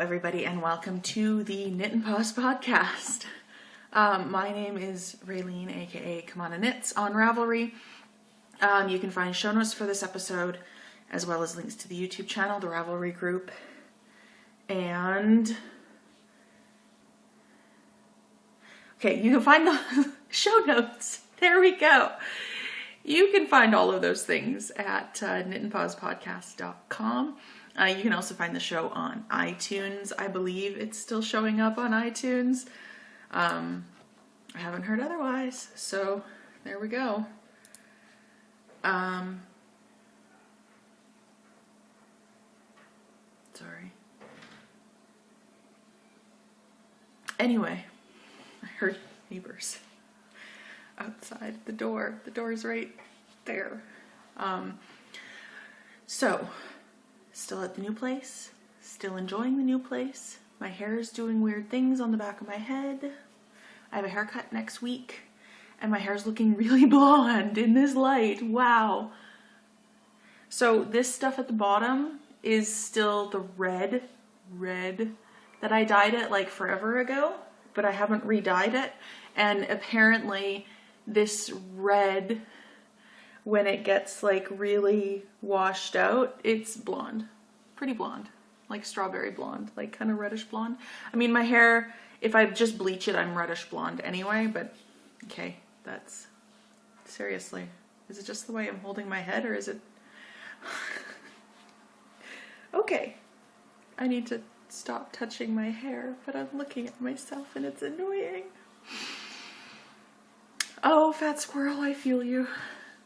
everybody, and welcome to the Knit and Pause podcast. My name is Raylene, aka Kamana Knits on Ravelry. You can find show notes for this episode, as well as links to the YouTube channel, the Ravelry group, and okay, you can find the show notes. There we go. You can find all of those things at knitandpausepodcast.com. You can also find the show on iTunes. I believe it's still showing up on iTunes. I haven't heard otherwise, so there we go. Sorry. Anyway, I heard neighbors outside the door. The door's right there. So, still at the new place, still enjoying the new place. My hair is doing weird things on the back of my head. I have a haircut next week, and my hair's looking really blonde in this light. Wow. So this stuff at the bottom is still the red that I dyed it like forever ago, but I haven't re-dyed it. And apparently this red, when it gets like really washed out, it's blonde, pretty blonde, like strawberry blonde, like kind of reddish blonde. I mean, my hair, if I just bleach it, I'm reddish blonde anyway, but okay, that's, seriously, is it just the way I'm holding my head, or is it, okay, I need to stop touching my hair, but I'm looking at myself and it's annoying. Oh, fat squirrel, I feel you.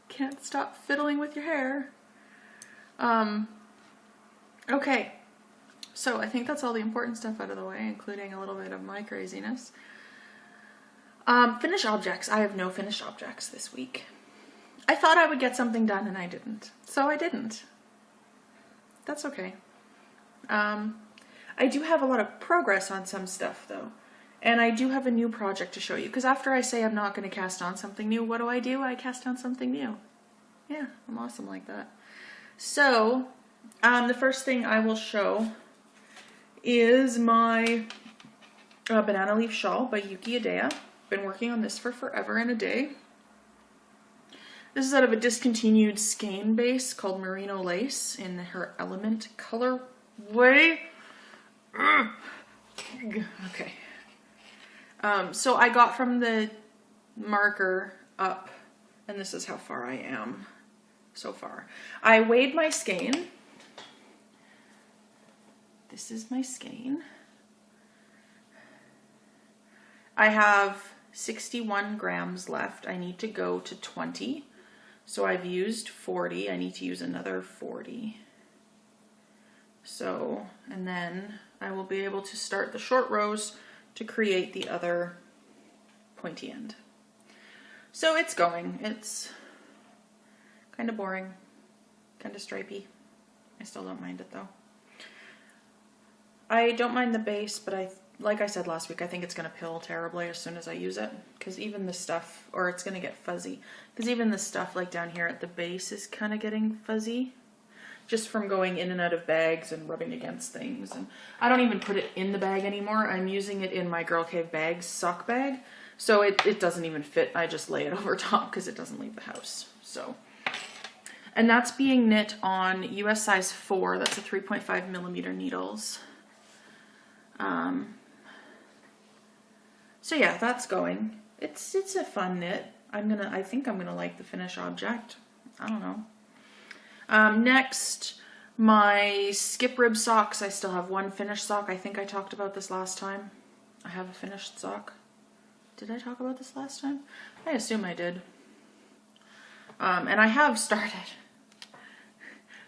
Can't stop fiddling with your hair. Okay, so I think that's all the important stuff out of the way, including a little bit of my craziness. Finished objects. I have no finished objects this week. I thought I would get something done and I didn't. So I didn't. That's okay. I do have a lot of progress on some stuff though. And I do have a new project to show you, because after I say I'm not going to cast on something new, what do? I cast on something new. Yeah, I'm awesome like that. So, the first thing I will show is my banana leaf shawl by Yuki Adea. Been working on this for forever and a day. This is out of a discontinued skein base called Merino Lace in her Element colorway. Okay. So I got from the marker up, and this is how far I am so far. I weighed my skein. This is my skein. I have 61 grams left. I need to go to 20. So I've used 40. I need to use another 40. So, and then I will be able to start the short rows to create the other pointy end. So it's going. It's kind of boring, kind of stripey. I still don't mind it though. I don't mind the base, but like I said last week, I think it's going to pill terribly as soon as I use it, because even the stuff, or it's going to get fuzzy, because even the stuff like down here at the base is kind of getting fuzzy, just from going in and out of bags and rubbing against things. And I don't even put it in the bag anymore. I'm using it in my Girl Cave Bags sock bag, so it doesn't even fit. I just lay it over top because it doesn't leave the house. So, and that's being knit on US size 4. That's a 3.5 millimeter needles. So yeah, that's going. It's a fun knit. I think I'm gonna like the finished object. I don't know. Next, my skip rib socks. I still have one finished sock. I think I talked about this last time. I have a finished sock. Did I talk about this last time? I assume I did. And I have started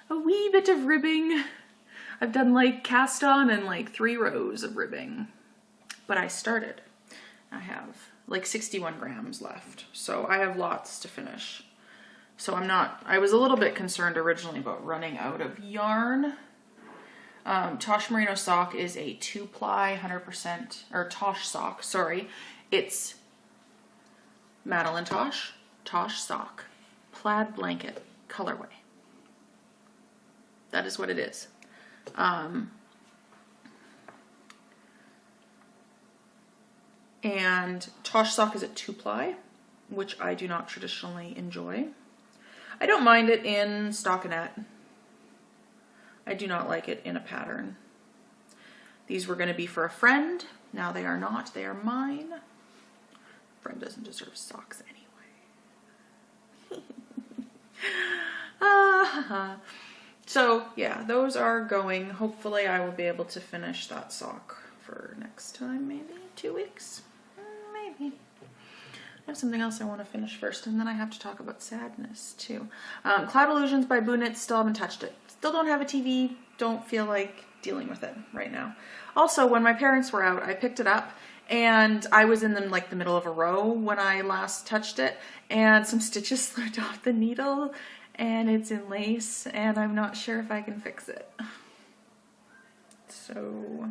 a wee bit of ribbing. I've done like cast on and like 3 rows of ribbing, but I started. I have like 61 grams left, so I have lots to finish. So I was a little bit concerned originally about running out of yarn. Tosh Merino sock is a 2-ply 100%, or Tosh sock, sorry. It's Madeline Tosh sock, plaid blanket colorway. That is what it is. And Tosh sock is a 2-ply, which I do not traditionally enjoy. I don't mind it in stockinette. I do not like it in a pattern. These were going to be for a friend. Now they are not. They are mine. Friend doesn't deserve socks anyway. So yeah, those are going. Hopefully I will be able to finish that sock for next time, maybe 2 weeks. Maybe. I have something else I want to finish first, and then I have to talk about sadness too. Cloud Illusions by Boo Knits, still haven't touched it. Still don't have a TV, don't feel like dealing with it right now. Also, when my parents were out, I picked it up, and I was in the middle of a row when I last touched it, and some stitches slipped off the needle, and it's in lace, and I'm not sure if I can fix it. So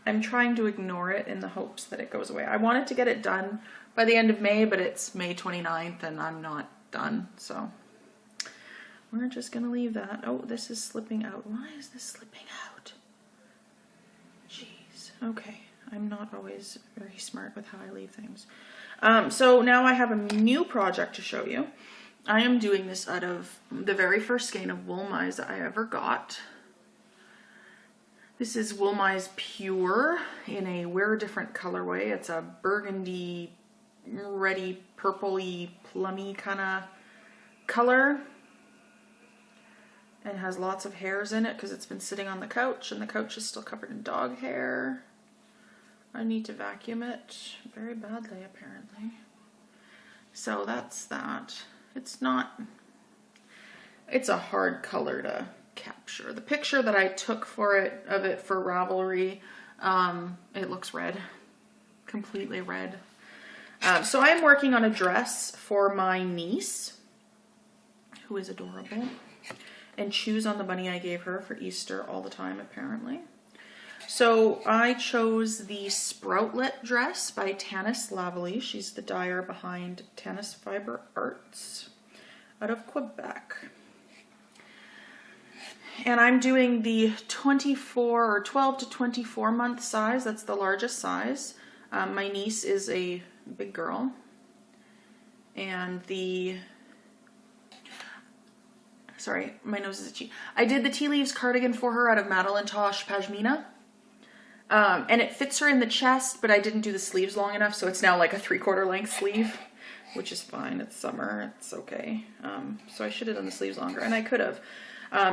I'm trying to ignore it in the hopes that it goes away. I wanted to get it done by the end of May, but it's May 29th and I'm not done, so we're just gonna leave that. Oh, this is slipping out. Why is this slipping out? Jeez. Okay, I'm not always very smart with how I leave things. So now I have a new project to show you. I am doing this out of the very first skein of Woolmize that I ever got. This is Woolmize Pure in a Wear Different colorway. It's a burgundy, reddy, purpley, plummy kind of color. And has lots of hairs in it because it's been sitting on the couch and the couch is still covered in dog hair. I need to vacuum it very badly apparently. So that's that. It's a hard color to capture. The picture that I took of it for Ravelry, it looks red, completely red. So I am working on a dress for my niece, who is adorable, and chews on the bunny I gave her for Easter all the time apparently. So I chose the Sproutlet dress by Tanis Lavalley. She's the dyer behind Tanis Fiber Arts out of Quebec. And I'm doing the 12 to 24 month size. That's the largest size. My niece is a big girl. And sorry, my nose is itchy. I did the Tea Leaves cardigan for her out of Madeline Tosh Pashmina. And it fits her in the chest, but I didn't do the sleeves long enough, so it's now like a 3/4 length sleeve, which is fine. It's summer, it's okay. So I should have done the sleeves longer, and I could have.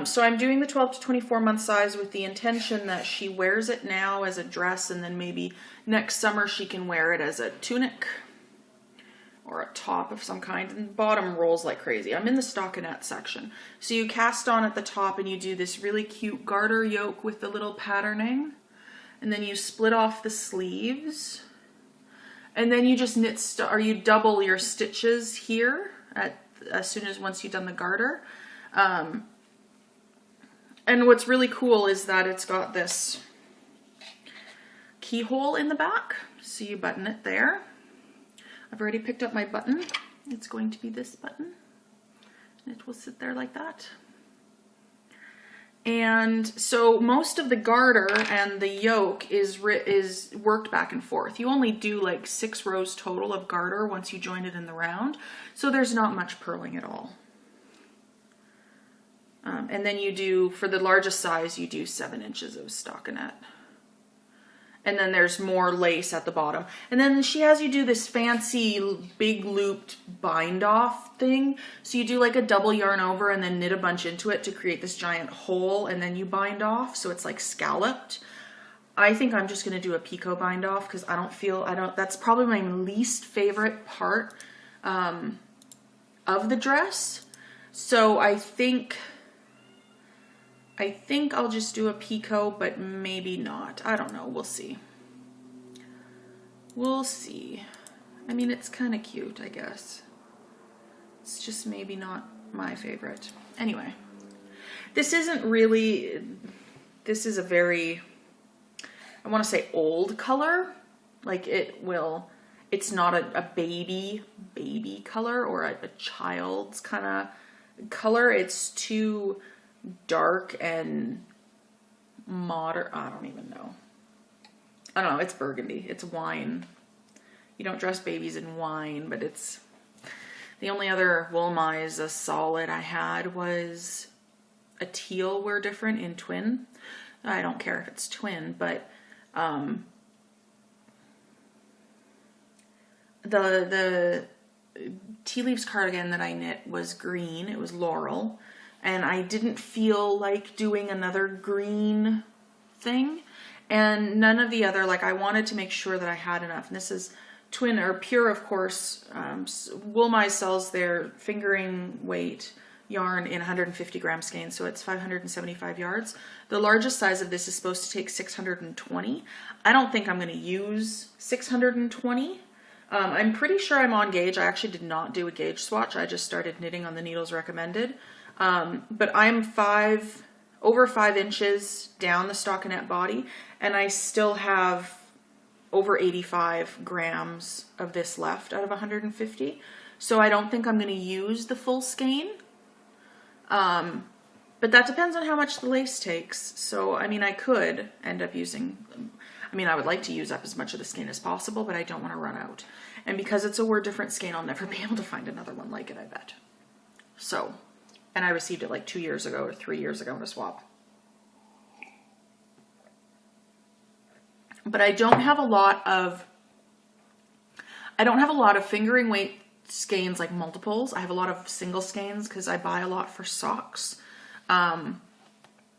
So I'm doing the 12 to 24 month size with the intention that she wears it now as a dress, and then maybe next summer she can wear it as a tunic or a top of some kind, and the bottom rolls like crazy. I'm in the stockinette section. So you cast on at the top and you do this really cute garter yoke with the little patterning. And then you split off the sleeves, and then you just you double your stitches here once you've done the garter. And what's really cool is that it's got this keyhole in the back, so you button it there. I've already picked up my button. It's going to be this button, and it will sit there like that. And so most of the garter and the yoke is worked back and forth. You only do like 6 rows total of garter once you join it in the round. So there's not much purling at all. And then you do, for the largest size, you do 7 inches of stockinette. And then there's more lace at the bottom. And then she has you do this fancy big looped bind off thing. So you do like a double yarn over and then knit a bunch into it to create this giant hole, and then you bind off. So it's like scalloped. I think I'm just going to do a picot bind off because that's probably my least favorite part of the dress. So I think I'll just do a picot, but maybe not. I don't know. We'll see. We'll see. I mean, it's kind of cute, I guess. It's just maybe not my favorite. Anyway, this is a very, I want to say old color. Like it's not a baby color or a child's kind of color. It's too dark and modern. I don't even know. I don't know. It's burgundy. It's wine you don't dress babies in wine, but it's, the only other Woolmize solid I had was a teal Wear Different in twin. I don't care if it's twin, but the tea leaves cardigan that I knit was green. It was Laurel, and I didn't feel like doing another green thing, and none of the other, like, I wanted to make sure that I had enough. And this is twin or pure, of course. Woolmize sells their fingering weight yarn in 150 gram skeins, so it's 575 yards. The largest size of this is supposed to take 620. I don't think I'm going to use 620. I'm pretty sure I'm on gauge. I actually did not do a gauge swatch. I just started knitting on the needles recommended. But I'm over 5 inches down the stockinette body, and I still have over 85 grams of this left out of 150. So I don't think I'm going to use the full skein. But that depends on how much the lace takes. So, I mean, I could end up using, I mean, I would like to use up as much of the skein as possible, but I don't want to run out. And because it's a Wear Different skein, I'll never be able to find another one like it, I bet. So, and I received it like 2 years ago or 3 years ago in a swap. But I don't have a lot of fingering weight skeins, like multiples. I have a lot of single skeins because I buy a lot for socks. I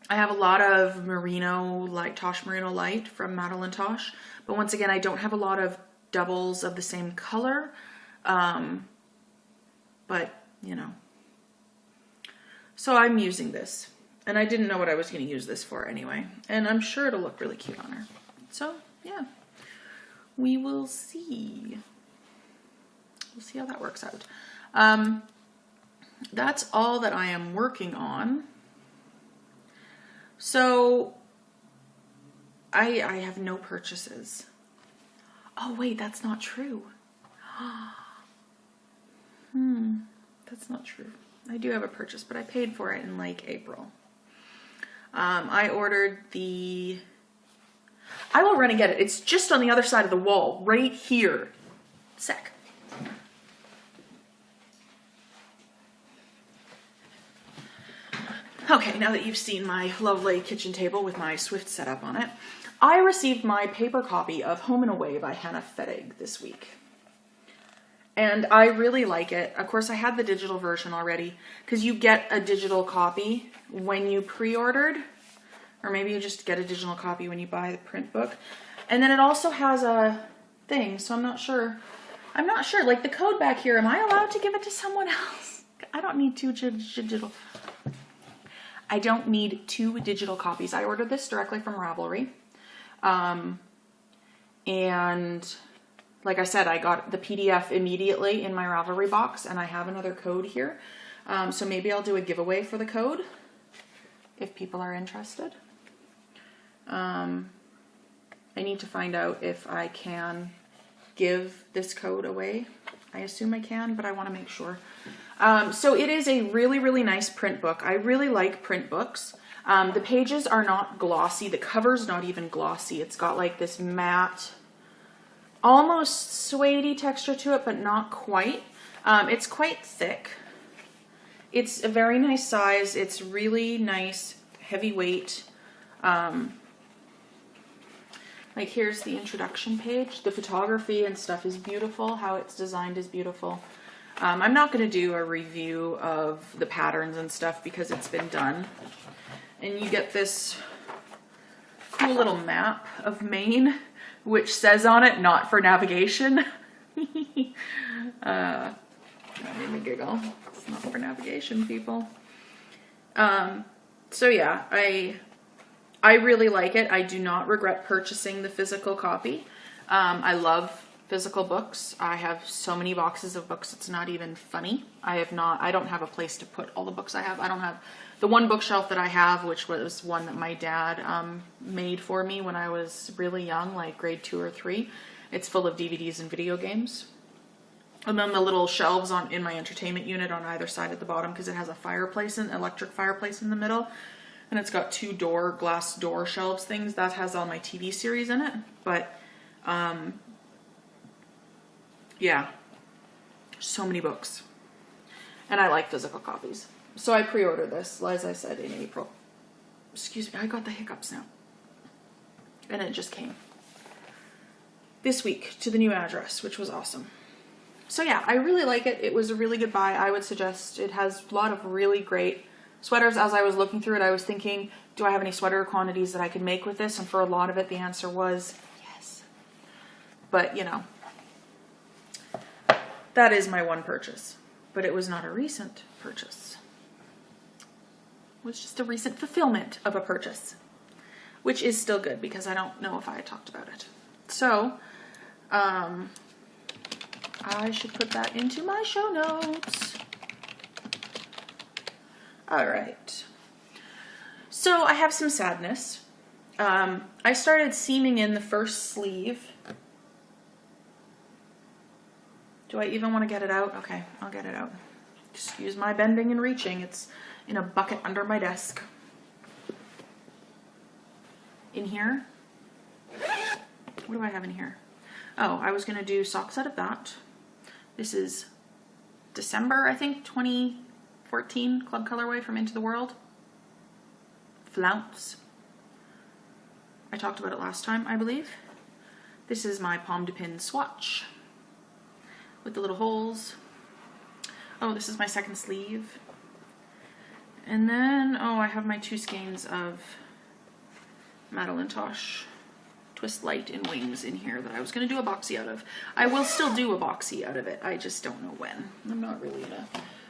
have a lot of merino, like Tosh Merino Light from Madeline Tosh. But once again, I don't have a lot of doubles of the same color. But, you know. So I'm using this. And I didn't know what I was going to use this for anyway. And I'm sure it'll look really cute on her. So, yeah. We will see. We'll see how that works out. That's all that I am working on. So, I have no purchases. Oh, wait, that's not true. That's not true. I do have a purchase, but I paid for it in like April. I ordered the... I will run and get it. It's just on the other side of the wall, right here. Sec. Okay, now that you've seen my lovely kitchen table with my Swift setup on it, I received my paper copy of Home and Away by Hannah Fettig this week. And I really like it. Of course, I had the digital version already, because you get a digital copy when you pre-ordered, or maybe you just get a digital copy when you buy the print book. And then it also has a thing, so I'm not sure. Like the code back here, am I allowed to give it to someone else? I don't need two digital. I don't need 2 digital copies. I ordered this directly from Ravelry. And like I said, I got the PDF immediately in my Ravelry box, and I have another code here. So maybe I'll do a giveaway for the code if people are interested. I need to find out if I can give this code away. I assume I can, but I want to make sure. So it is a really, really nice print book. I really like print books. The pages are not glossy. The cover's not even glossy. It's got like this matte, almost suede-y texture to it, but not quite. It's quite thick. It's a very nice size. It's really nice, heavyweight. Like here's the introduction page. The photography and stuff is beautiful. How it's designed is beautiful. I'm not going to do a review of the patterns and stuff because it's been done. And you get this cool little map of Maine, which says on it, not for navigation. That made me giggle. It's not for navigation, people. So yeah, I really like it. I do not regret purchasing the physical copy. I love physical books. I have so many boxes of books, it's not even funny. I don't have a place to put all the books I have. I don't have the one bookshelf that I have, which was one that my dad made for me when I was really young, like grade 2 or 3. It's full of DVDs and video games. And then the little shelves in my entertainment unit on either side at the bottom, because it has a fireplace, an electric fireplace in the middle. And it's got 2 glass door shelves things. That has all my TV series in it. But Yeah, so many books. And I like physical copies. So I pre-ordered this, as I said, in April. Excuse me, I got the hiccups now. And it just came this week to the new address, which was awesome. So yeah, I really like it. It was a really good buy. I would suggest it has a lot of really great sweaters. As I was looking through it, I was thinking, do I have any sweater quantities that I could make with this? And for a lot of it, the answer was yes. But, you know, that is my one purchase. But it was not a recent purchase. It was just a recent fulfillment of a purchase, which is still good because I don't know if I had talked about it. So, I should put that into my show notes. All right. So I have some sadness. I started seaming in the first sleeve. Do I even want to get it out? Okay, I'll get it out. Excuse my bending and reaching. It's in a bucket under my desk. In here. What do I have in here? Oh, I was going to do socks out of that. This is December, I think, 2014 Club Colorway from Into the World. Flounce. I talked about it last time, I believe. This is my Pomme de Pin swatch with the little holes. Oh, this is my second sleeve. And then, oh, I have my 2 skeins of Madeline Tosh Twist Light in Wings in here that I was going to do a boxy out of. I will still do a boxy out of it. I just don't know when. I'm not really in a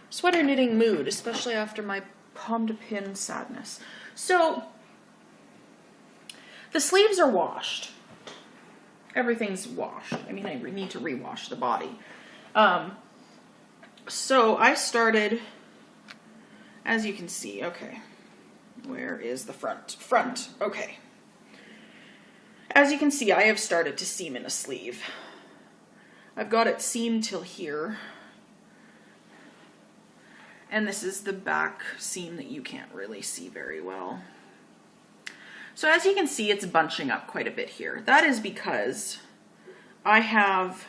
sweater knitting mood, especially after my Pomme de Pin sadness. So, the sleeves are washed. Everything's washed. I mean, I need to rewash the body. So I started, as you can see, okay, where is the front? Front, okay. As you can see, I have started to seam in a sleeve. I've got it seamed till here. And this is the back seam that you can't really see very well. So as you can see, it's bunching up quite a bit here. That is because I have,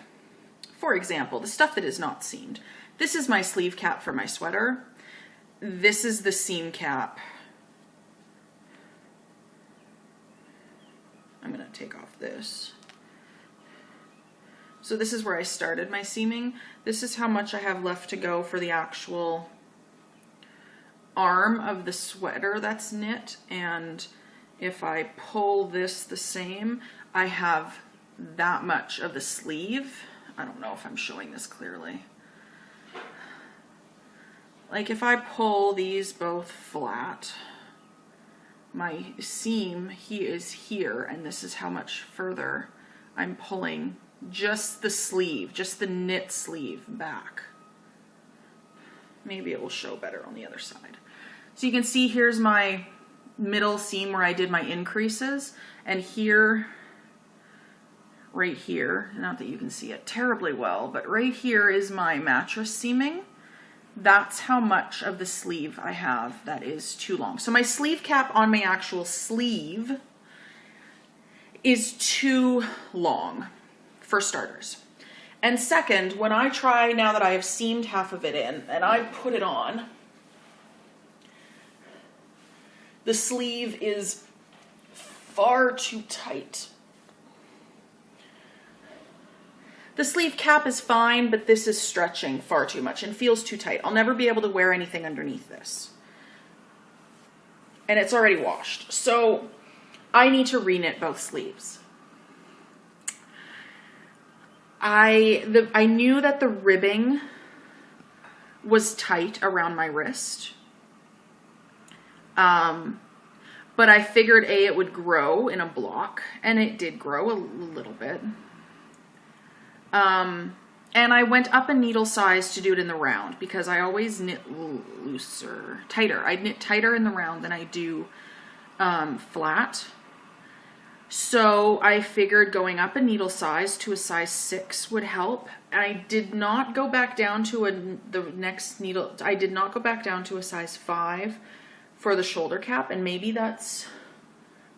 for example, the stuff that is not seamed. This is my sleeve cap for my sweater. This is the seam cap. I'm gonna take off this. So this is where I started my seaming. This is how much I have left to go for the actual arm of the sweater that's knit. And if I pull this the same, I have that much of the sleeve. I don't know if I'm showing this clearly. Like if I pull these both flat, my seam is here, and this is how much further I'm pulling just the sleeve, just the knit sleeve back. Maybe it will show better on the other side. So you can see here's my middle seam where I did my increases, and here, right here, not that you can see it terribly well, but right here is my mattress seaming. That's how much of the sleeve I have that is too long. So my sleeve cap on my actual sleeve is too long, for starters. And second, when I try, now that I have seamed half of it in, and I put it on, the sleeve is far too tight. The sleeve cap is fine, but this is stretching far too much and feels too tight. I'll never be able to wear anything underneath this. And it's already washed. So I need to reknit both sleeves. I knew that the ribbing was tight around my wrist. But I figured it would grow in a block, and it did grow a little bit. And I went up a needle size to do it in the round because I always knit tighter. I knit tighter in the round than I do flat. So I figured going up a needle size to a size 6 would help. I did not go back down to the next needle. I did not go back down to a size 5 for the shoulder cap, and maybe that's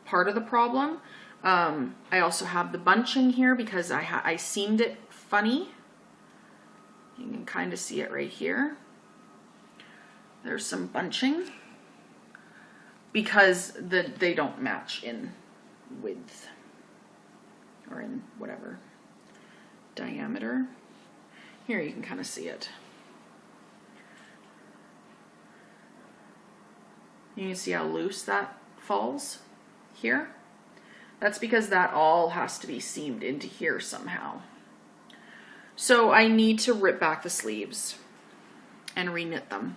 part of the problem. I also have the bunching here because I seamed it funny. You can kind of see it right here. There's some bunching because they don't match in width or in whatever diameter. Here you can kind of see it. You can see how loose that falls here. That's because that all has to be seamed into here somehow. So I need to rip back the sleeves and reknit them,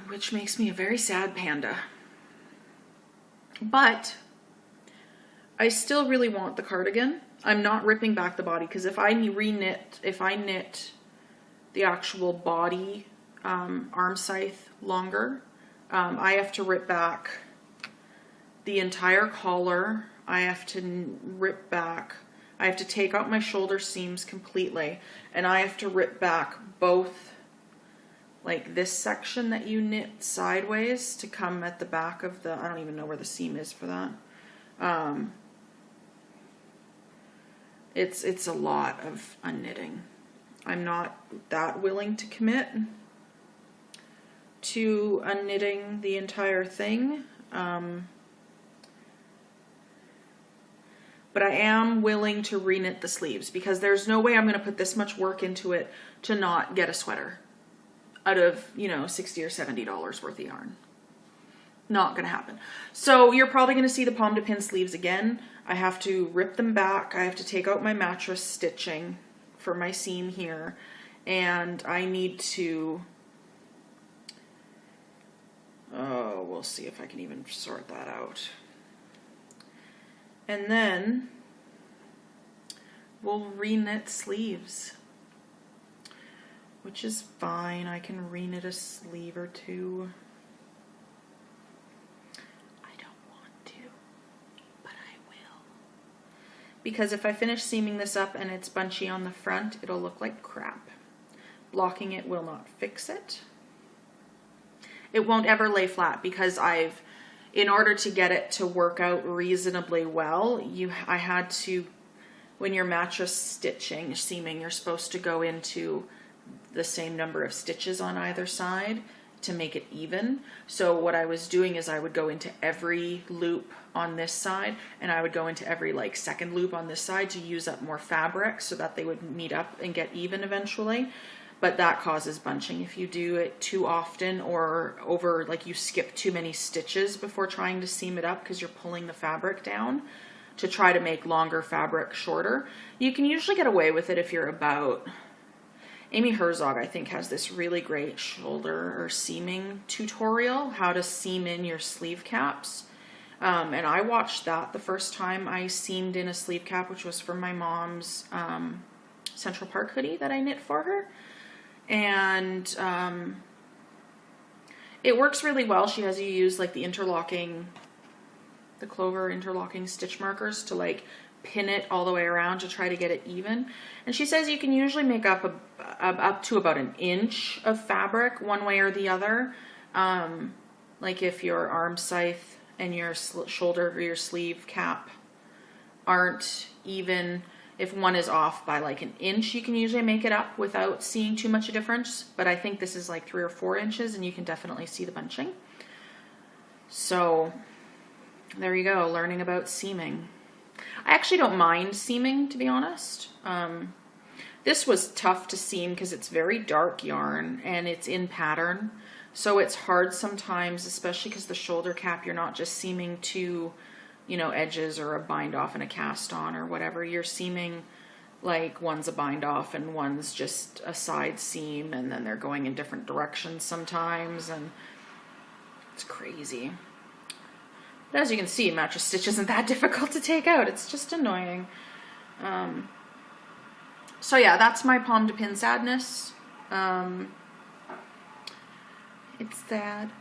which makes me a very sad panda. But I still really want the cardigan. I'm not ripping back the body because if I knit the actual body arm scythe longer, I have to rip back the entire collar. I have to rip back, I have to take out my shoulder seams completely, and I have to rip back both, like this section that you knit sideways to come at the back of the, I don't even know where the seam is for that. It's a lot of unknitting. I'm not that willing to commit to unknitting the entire thing. But I am willing to reknit the sleeves because there's no way I'm going to put this much work into it to not get a sweater out of, you know, $60 or $70 worth of yarn. Not going to happen. So you're probably going to see the pomme de pin sleeves again. I have to rip them back. I have to take out my mattress stitching for my seam here. And I need to, oh, we'll see if I can even sort that out. And then we'll reknit sleeves, which is fine. I can reknit a sleeve or two. I don't want to, but I will. Because if I finish seaming this up and it's bunchy on the front, it'll look like crap. Blocking it will not fix it. It won't ever lay flat because in order to get it to work out reasonably well, I had to, when you're mattress stitching, seaming, you're supposed to go into the same number of stitches on either side to make it even. So what I was doing is I would go into every loop on this side and I would go into every like second loop on this side to use up more fabric so that they would meet up and get even eventually. But that causes bunching if you do it too often or over, like you skip too many stitches before trying to seam it up because you're pulling the fabric down to try to make longer fabric shorter. You can usually get away with it if you're about, Amy Herzog I think has this really great shoulder or seaming tutorial, how to seam in your sleeve caps. And I watched that the first time I seamed in a sleeve cap, which was for my mom's Central Park hoodie that I knit for her. And it works really well. She has you use like the clover interlocking stitch markers to like pin it all the way around to try to get it even. And she says you can usually make up to about an inch of fabric one way or the other. Like if your arm scythe and your shoulder or your sleeve cap aren't even, if one is off by like an inch, you can usually make it up without seeing too much a difference. But I think this is like 3 or 4 inches and you can definitely see the bunching. So there you go, learning about seaming. I actually don't mind seaming, to be honest. This was tough to seam because it's very dark yarn and it's in pattern. So it's hard sometimes, especially because the shoulder cap, you're not just seaming two, you know, edges or a bind off and a cast on or whatever. You're seaming like one's a bind off and one's just a side seam, and then they're going in different directions sometimes, and it's crazy. But as you can see, mattress stitch isn't that difficult to take out. It's just annoying. So yeah, that's my pomme de pin sadness. It's sad.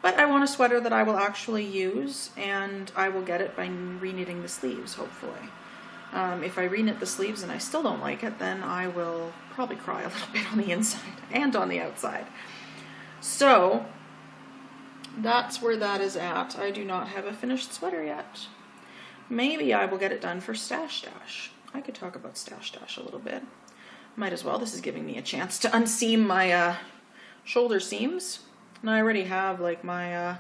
But I want a sweater that I will actually use, and I will get it by reknitting the sleeves, hopefully. If I reknit the sleeves and I still don't like it, then I will probably cry a little bit on the inside and on the outside. So that's where that is at. I do not have a finished sweater yet. maybe I will get it done for Stash Dash. I could talk about Stash Dash a little bit. Might as well. This is giving me a chance to unseam my shoulder seams. And I already have like my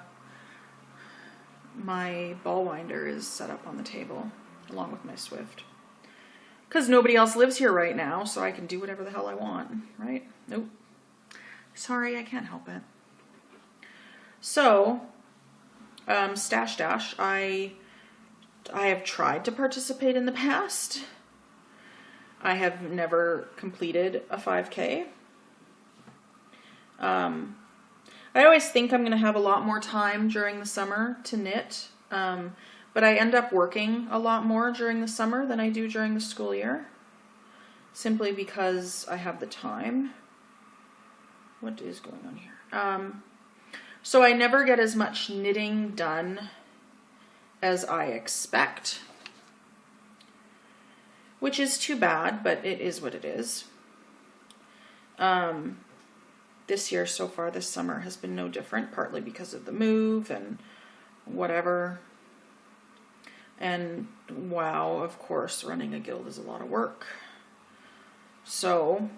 my ball winder is set up on the table along with my Swift. Because nobody else lives here right now, so I can do whatever the hell I want, right? Nope. Sorry, I can't help it. So, Stash Dash, I have tried to participate in the past. I have never completed a 5K. I always think I'm going to have a lot more time during the summer to knit, but I end up working a lot more during the summer than I do during the school year, simply because I have the time. What is going on here? So I never get as much knitting done as I expect, which is too bad, but it is what it is. This year so far, this summer has been no different, partly because of the move and whatever. And wow, of course, running a guild is a lot of work. So,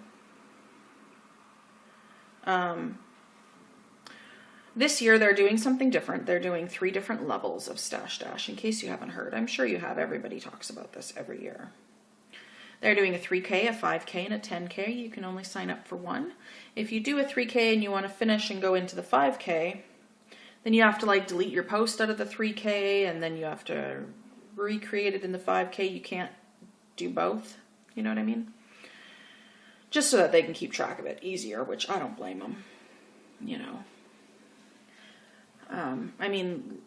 this year they're doing something different. They're doing 3 different levels of Stash Dash, in case you haven't heard. I'm sure you have. Everybody talks about this every year. They're doing a 3K, a 5K, and a 10K. You can only sign up for one. If you do a 3K and you want to finish and go into the 5K, then you have to like delete your post out of the 3K, and then you have to recreate it in the 5K. You can't do both. You know what I mean? Just so that they can keep track of it easier, which I don't blame them. You know. I mean,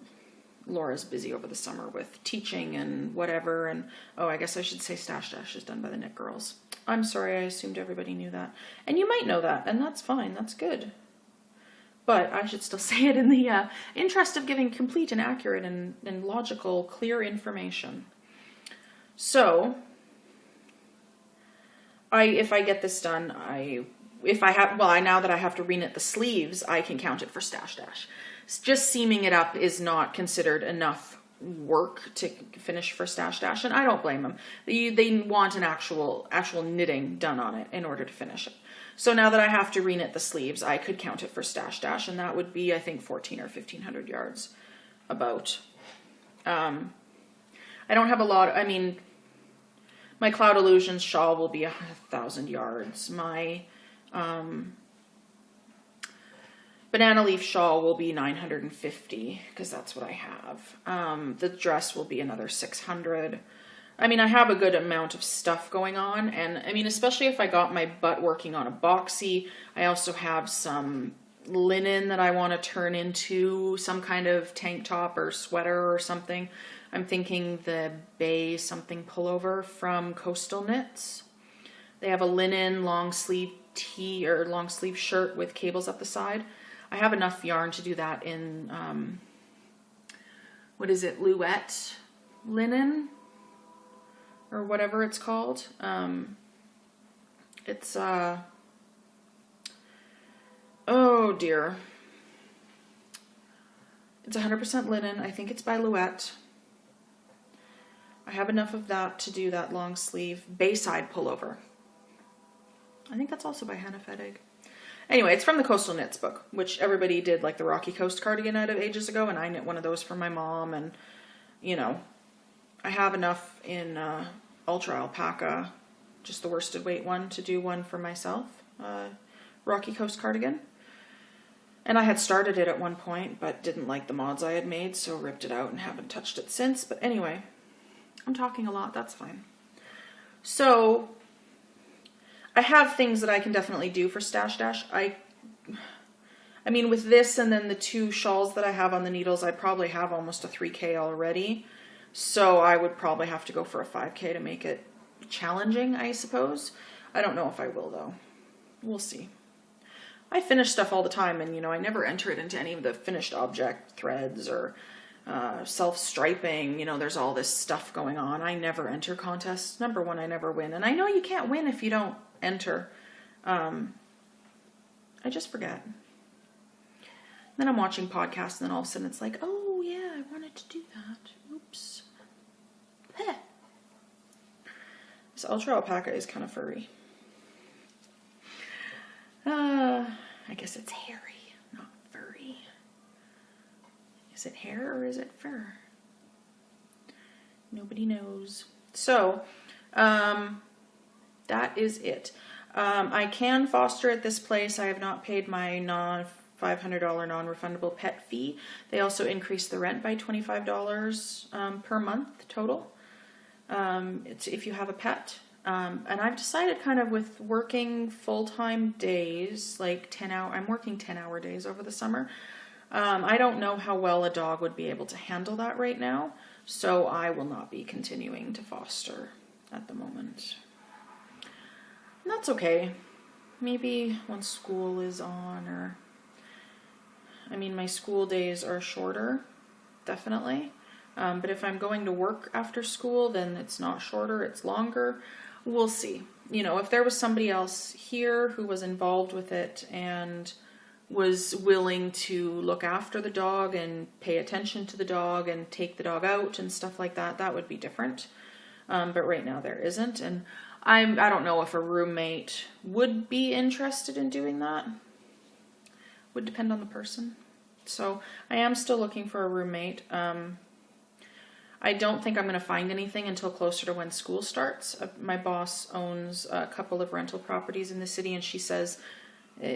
Laura's busy over the summer with teaching and whatever, and oh, I guess I should say Stash Dash is done by the Knit Girls. I'm sorry, I assumed everybody knew that. And you might know that, and that's fine, that's good. But I should still say it in the interest of giving complete and accurate and logical, clear information. So, if I get this done, now that I have to reknit the sleeves, I can count it for Stash Dash. Just seaming it up is not considered enough work to finish for Stash Dash, and I don't blame them. They want an actual knitting done on it in order to finish it. So now that I have to reknit the sleeves, I could count it for Stash Dash, and that would be, I think, 1,400 or 1,500 yards, about. I don't have a lot. I mean, my Cloud Illusions shawl will be 1,000 yards. My Banana Leaf shawl will be 950, because that's what I have. The dress will be another 600. I mean, I have a good amount of stuff going on, and I mean, especially if I got my butt working on a boxy, I also have some linen that I want to turn into some kind of tank top or sweater or something. I'm thinking the Bay something pullover from Coastal Knits. They have a linen long sleeve tee or long sleeve shirt with cables up the side. I have enough yarn to do that in, what is it, Louette linen? Or whatever it's called. It's, oh dear. It's 100% linen. I think it's by Louette. I have enough of that to do that long sleeve Bayside pullover. I think that's also by Hannah Fettig. Anyway, it's from the Coastal Knits book, which everybody did like the Rocky Coast cardigan out of ages ago, and I knit one of those for my mom, and, you know, I have enough in Ultra Alpaca, just the worsted weight one, to do one for myself, Rocky Coast cardigan. And I had started it at one point, but didn't like the mods I had made, so ripped it out and haven't touched it since. But anyway, I'm talking a lot, that's fine. So I have things that I can definitely do for Stash Dash. I mean, with this and then the 2 shawls that I have on the needles, I probably have almost a 3K already. So I would probably have to go for a 5K to make it challenging, I suppose. I don't know if I will, though. We'll see. I finish stuff all the time, and, you know, I never enter it into any of the finished object threads or self-striping. You know, there's all this stuff going on. I never enter contests. Number one, I never win. And I know you can't win if you don't enter. I just forget. Then I'm watching podcasts, and then all of a sudden it's like, oh yeah, I wanted to do that. Oops. This Ultra Alpaca is kind of furry. I guess it's hairy, not furry. Is it hair or is it fur? Nobody knows. So, that is it. I can foster at this place. I have not paid my $500 non-refundable pet fee. They also increased the rent by $25 per month total. It's if you have a pet. And I've decided kind of with working full-time days, like 10-hour, I'm working 10-hour days over the summer. I don't know how well a dog would be able to handle that right now, so I will not be continuing to foster at the moment. And that's okay. Maybe once school is on, or, I mean, my school days are shorter, definitely. But if I'm going to work after school, then it's not shorter, it's longer. We'll see. You know, if there was somebody else here who was involved with it and was willing to look after the dog and pay attention to the dog and take the dog out and stuff like that, that would be different. But right now there isn't. And I don't know if a roommate would be interested in doing that. Would depend on the person. So I am still looking for a roommate. I don't think I'm going to find anything until closer to when school starts. My boss owns a couple of rental properties in the city, and she says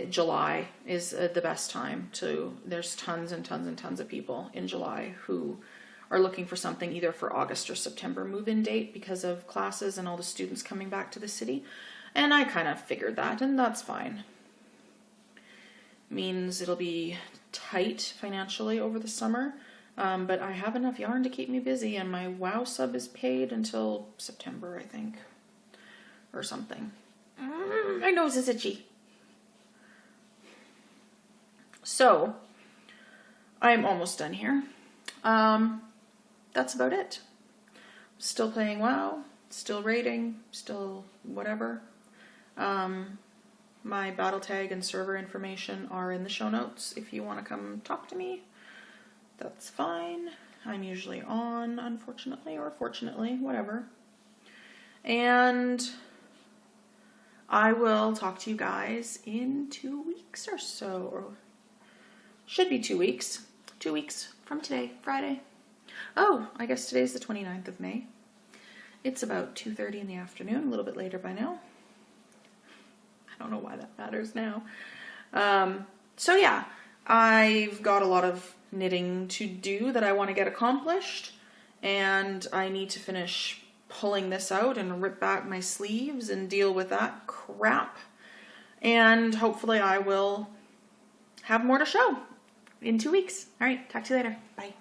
July is the best time to, there's tons and tons and tons of people in July who are looking for something either for August or September move-in date because of classes and all the students coming back to the city. And I kind of figured that, and that's fine. Means it'll be tight financially over the summer. But I have enough yarn to keep me busy, and my WoW sub is paid until September, I think. Or something. My nose is itchy. So, I'm almost done here. That's about it. Still playing WoW, still raiding, still whatever. My battle tag and server information are in the show notes if you want to come talk to me. That's fine. I'm usually on, unfortunately, or fortunately, whatever. And I will talk to you guys in 2 weeks or so. Or should be 2 weeks. 2 weeks from today, Friday. Oh, I guess today's the 29th of May. It's about 2:30 in the afternoon, a little bit later by now. I don't know why that matters now. So yeah, I've got a lot of knitting to do that I want to get accomplished, and I need to finish pulling this out and rip back my sleeves and deal with that crap, and hopefully I will have more to show in 2 weeks. All right, talk to you later. Bye.